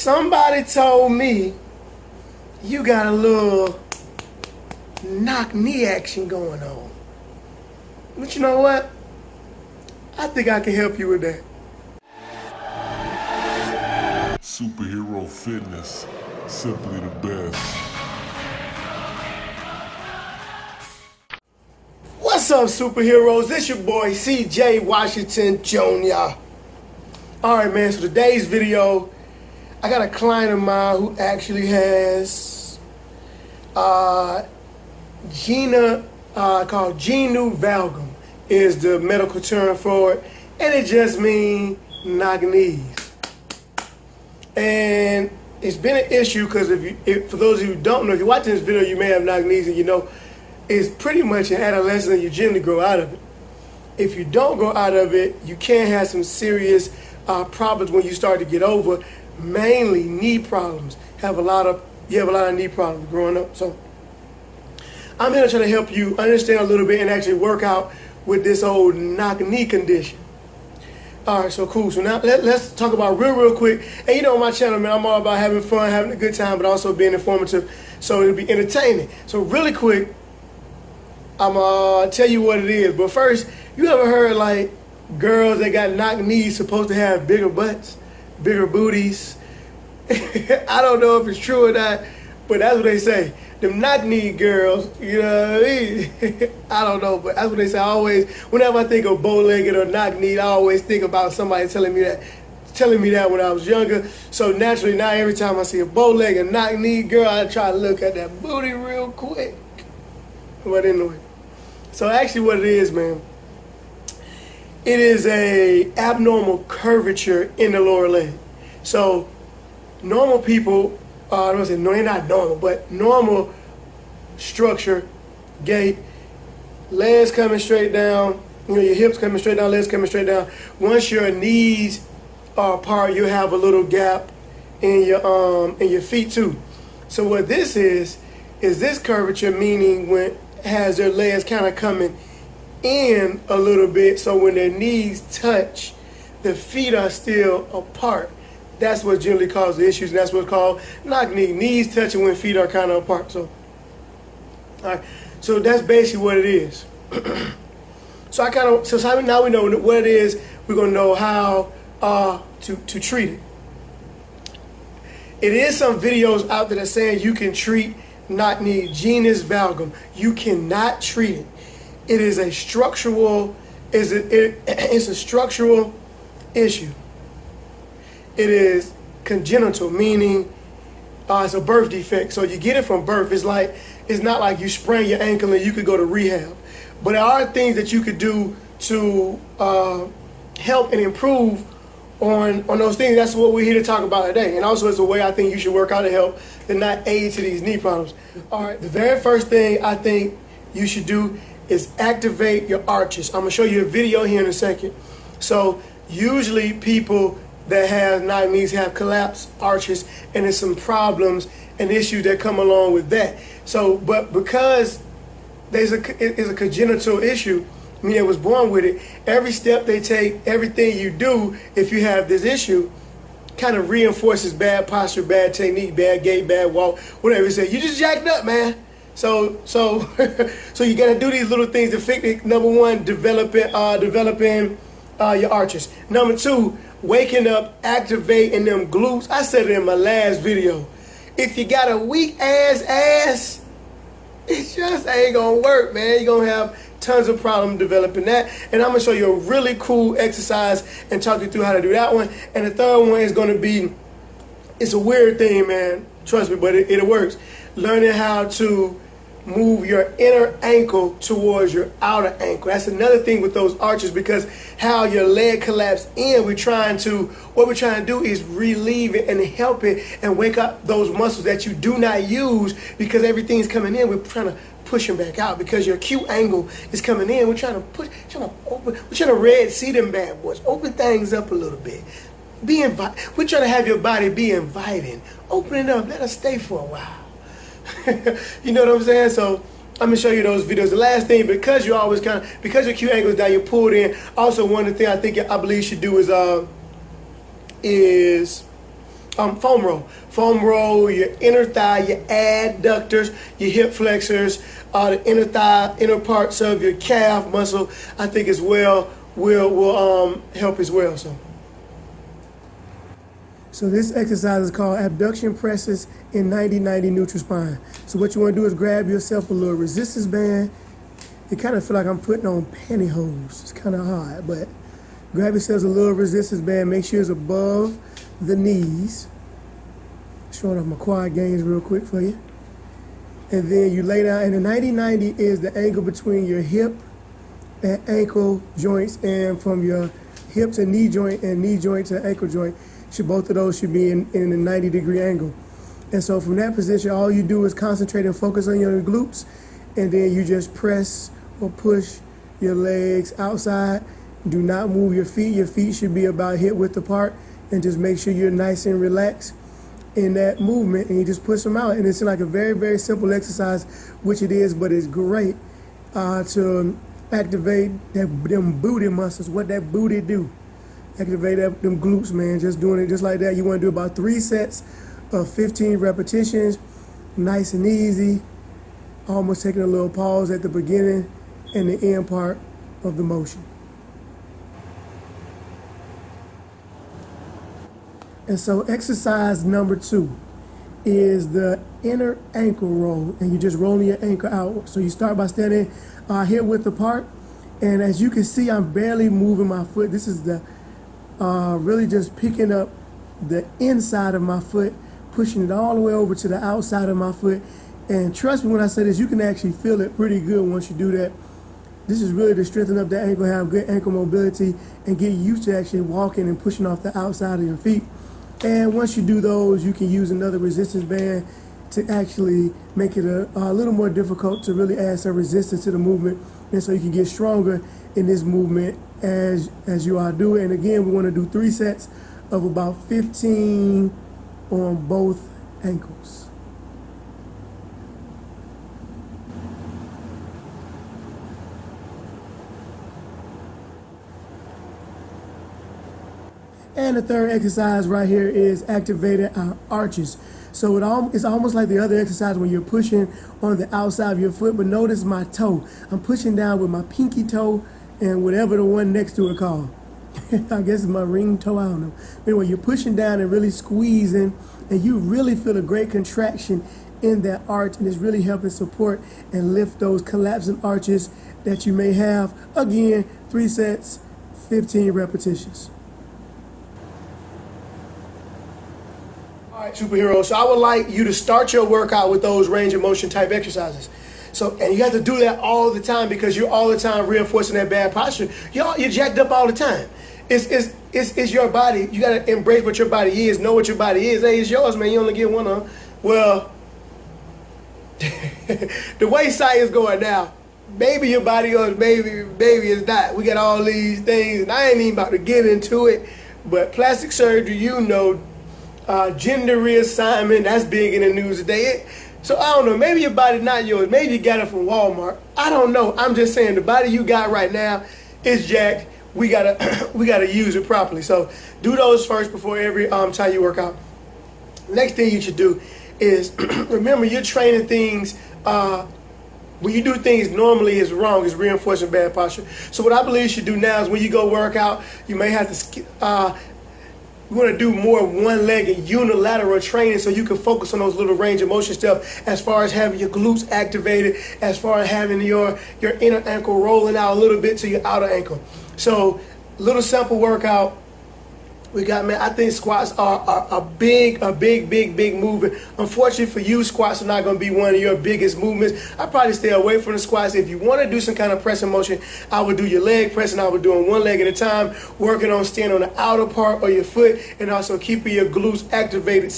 Somebody told me you got a little knock knee action going on. But you know what? I think I can help you with that. Superhero fitness, simply the best. What's up, superheroes? It's your boy CJ Washington Jr. Alright, man, so today's video, I got a client of mine who actually has called genu valgum is the medical term for it, and it just means knock knees. And it's been an issue because for those of you who don't know, if you're watching this video, you may have knock knees, and you know it's pretty much an adolescence and you generally grow out of it. If you don't grow out of it, you can have some serious problems when you start to get over, mainly knee problems. You have a lot of knee problems growing up. So I'm here to try to help you understand a little bit and actually work out with this old knock knee condition. All right, so cool. So now let's talk about real quick. And you know, on my channel, man, I'm all about having fun, having a good time, but also being informative, so it'll be entertaining. So really quick, I'm gonna tell you what it is. But first, you ever heard like girls that got knock knees supposed to have bigger butts, bigger booties? I don't know if it's true or not, but that's what they say. Them knock knee girls, you know what I mean? I don't know, but that's what they say. I always, whenever I think of bow-legged or knock knee, I always think about somebody telling me that when I was younger. So naturally, now every time I see a bow-legged knock knee girl, I try to look at that booty real quick. But anyway, so actually what it is, man, it is a abnormal curvature in the lower leg. So normal people, I don't say no, they're not normal, but normal structure, gait, legs coming straight down, you know, your hips coming straight down, legs coming straight down. Once your knees are apart, you have a little gap in your feet too. So what this is this curvature, meaning when has their legs kind of coming in a little bit, so when their knees touch, the feet are still apart. That's what generally causes the issues, and that's what's called knock knee. Knees touching when feet are kind of apart. So, all right. So that's basically what it is. So now we know what it is. We're gonna know how to treat it. It is some videos out there that saying you can treat knock knee, genu valgum. You cannot treat it. It is a structural. It's a structural issue. It is congenital, meaning it's a birth defect. So you get it from birth. It's not like you sprain your ankle and you could go to rehab. But there are things that you could do to help and improve on those things. That's what we're here to talk about today. And also it's a way I think you should work out to help and not aid to these knee problems. All right, the very first thing I think you should do is activate your arches. I'm gonna show you a video here in a second. So usually people that have knock knees have collapsed arches, and there's some problems and issues that come along with that. So, but because it's a congenital issue, I mean, it was born with it, every step they take, everything you do, if you have this issue, kind of reinforces bad posture, bad technique, bad gait, bad walk, whatever you say. You just jacked up, man. So you gotta do these little things to fix it. Number one, developing your arches. Number two, waking up, activating them glutes. I said it in my last video. If you got a weak ass, it just ain't gonna work, man. You're gonna have tons of problems developing that. And I'm gonna show you a really cool exercise and talk you through how to do that one. And the third one is gonna be, it's a weird thing, man. Trust me, but it works. Learning how to move your inner ankle towards your outer ankle. That's another thing with those arches, because how your leg collapsed in, what we're trying to do is relieve it and help it and wake up those muscles that you do not use, because everything's coming in. We're trying to push them back out because your acute angle is coming in. We're trying to push, trying to open, we're trying to Red Sea them bad boys, open things up a little bit. We're trying to have your body be inviting. Open it up, let us stay for a while. You know what I'm saying? So I'm gonna show you those videos. The last thing, because you're always because your acute angle is down, you're pulled in. Also, one of the things I believe you should do is foam roll. Foam roll, your inner thigh, your adductors, your hip flexors, the inner thigh, inner parts of your calf muscle, I think as well will help as well. So this exercise is called abduction presses in 90-90 neutral spine. So what you want to do is grab yourself a little resistance band. It kind of feel like I'm putting on pantyhose. It's kind of hard, but grab yourselves a little resistance band. Make sure it's above the knees. Showing off my quad gains real quick for you. And then you lay down, and the 90-90 is the angle between your hip and ankle joints, and from your hip to knee joint and knee joint to ankle joint. Both of those should be in a 90-degree angle. And so from that position, all you do is concentrate and focus on your glutes, and then you just press or push your legs outside. Do not move your feet. Your feet should be about hip width apart, and just make sure you're nice and relaxed in that movement, and you just push them out. And it's like a very, very simple exercise, which it is, but it's great to activate them booty muscles. What that booty do? Activate them glutes, man. Just doing it just like that. You want to do about 3 sets of 15 repetitions, nice and easy, almost taking a little pause at the beginning and the end part of the motion. And so exercise number 2 is the inner ankle roll, and you're just rolling your ankle out. So you start by standing hip width apart, and as you can see, I'm barely moving my foot. This is the really just picking up the inside of my foot, pushing it all the way over to the outside of my foot. And trust me when I say this, you can actually feel it pretty good once you do that. This is really to strengthen up the ankle, have good ankle mobility, and get used to actually walking and pushing off the outside of your feet. And once you do those, you can use another resistance band to actually make it a little more difficult to really add some resistance to the movement, and so you can get stronger in this movement as you are doing. And again, we want to do 3 sets of about 15 on both ankles. And the third exercise right here is activating our arches. So it's almost like the other exercise when you're pushing on the outside of your foot, but notice my toe. I'm pushing down with my pinky toe and whatever the one next to it called. I guess it's my ring toe, I don't know. Anyway, you're pushing down and really squeezing, and you really feel a great contraction in that arch, and it's really helping support and lift those collapsing arches that you may have. Again, 3 sets, 15 repetitions. All right, superheroes. So I would like you to start your workout with those range of motion type exercises. So, and you have to do that all the time because you're all the time reinforcing that bad posture. You're jacked up all the time. It's your body. You got to embrace what your body is. Know what your body is. Hey, it's yours, man. You only get one on. Well, the way science going now, maybe your body goes, maybe it's not. We got all these things, and I ain't even about to get into it. But plastic surgery, gender reassignment, that's big in the news today. So I don't know, maybe your body not yours. Maybe you got it from Walmart. I don't know. I'm just saying the body you got right now is jacked. We gotta use it properly. So do those first before every time you work out. Next thing you should do is remember you're training things. When you do things normally is wrong, is reinforcing bad posture. So what I believe you should do now is when you go work out, you may have to you want to do more one-legged unilateral training so you can focus on those little range of motion stuff as far as having your glutes activated, as far as having your inner ankle rolling out a little bit to your outer ankle. So little simple workout. We got, man, I think squats are a big movement. Unfortunately for you, squats are not going to be one of your biggest movements. I probably stay away from the squats. If you want to do some kind of pressing motion, I would do your leg pressing. I would do it one leg at a time, working on staying on the outer part of your foot and also keeping your glutes activated,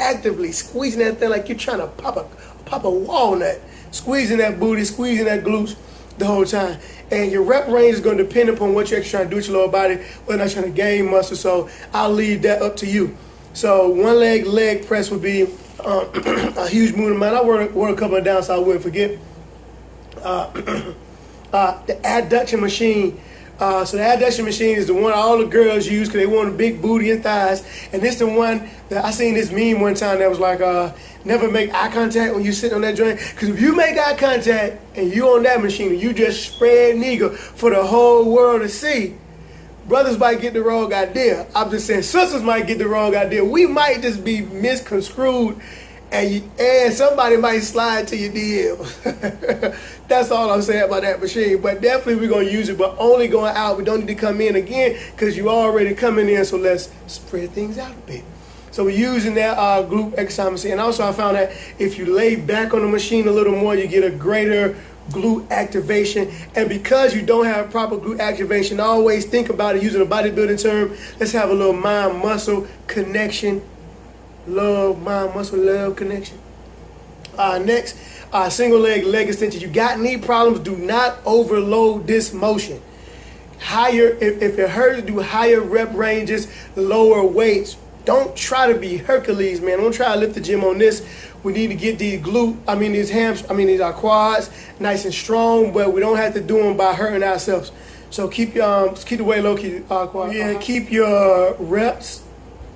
actively squeezing that thing like you're trying to pop a walnut, squeezing that booty, squeezing that glutes the whole time. And your rep range is going to depend upon what you're actually trying to do with your lower body, whether or not you're trying to gain muscle. So I'll leave that up to you. So one leg press would be a huge movement of mine. I wrote a couple of down so I wouldn't forget. The adduction machine So the abduction machine is the one all the girls use because they want a big booty and thighs. And this the one that I seen this meme one time that was like, never make eye contact when you sit on that joint. Because if you make eye contact and you on that machine and you just spread nigga for the whole world to see, brothers might get the wrong idea. I'm just saying sisters might get the wrong idea. We might just be misconstrued and somebody might slide to your DMs. That's all I'm saying about that machine. But definitely we're going to use it, but only going out. We don't need to come in again because you already coming in, so let's spread things out a bit. So we're using that glute exercise machine. And also I found that if you lay back on the machine a little more, you get a greater glute activation. And because you don't have proper glute activation, always think about it using a bodybuilding term. Let's have a little mind-muscle connection. Love, mind, muscle, love connection. Next, single leg extension. You got knee problems, do not overload this motion. Higher, if it hurts, do higher rep ranges, lower weights. Don't try to be Hercules, man. Don't try to lift the gym on this. We need to get these these quads nice and strong, but we don't have to do them by hurting ourselves. So keep the weight low, keep your reps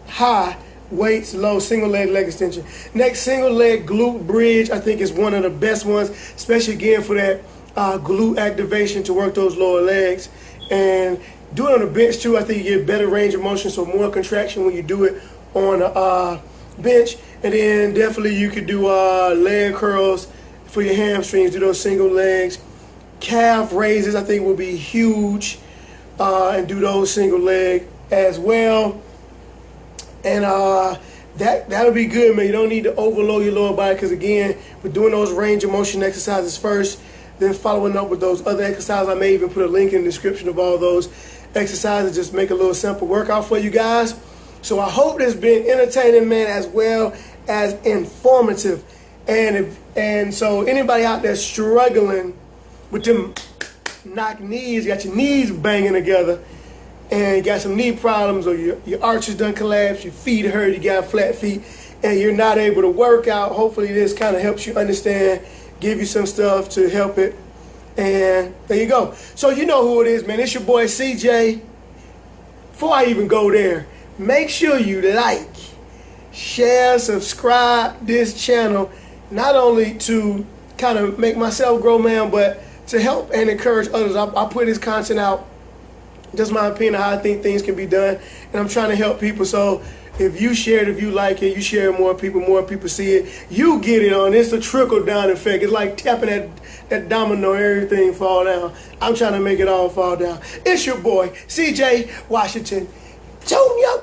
high, weights low, single leg extension. Next, single leg glute bridge, I think is one of the best ones, especially again for that glute activation to work those lower legs. And do it on the bench too. I think you get better range of motion, so more contraction when you do it on a bench. And then definitely you could do leg curls for your hamstrings, do those single legs. Calf raises I think will be huge, and do those single leg as well. And that'll be good, man. You don't need to overload your lower body because, again, we're doing those range of motion exercises first, then following up with those other exercises. I may even put a link in the description of all those exercises. Just make a little simple workout for you guys. So I hope it's been entertaining, man, as well as informative. And so anybody out there struggling with them knock knees, you got your knees banging together, and you got some knee problems, or your arches done collapsed, your feet hurt, you got flat feet, and you're not able to work out, hopefully this kind of helps you understand, give you some stuff to help it, and there you go. So you know who it is, man. It's your boy CJ. Before I even go there, make sure you like, share, subscribe this channel, not only to kind of make myself grow, man, but to help and encourage others. I put this content out, just my opinion of how I think things can be done, and I'm trying to help people. So if you share it, if you like it, you share it, more people see it, you get it on. It's a trickle down effect. It's like tapping that domino, everything fall down. I'm trying to make it all fall down. It's your boy CJ Washington Jr.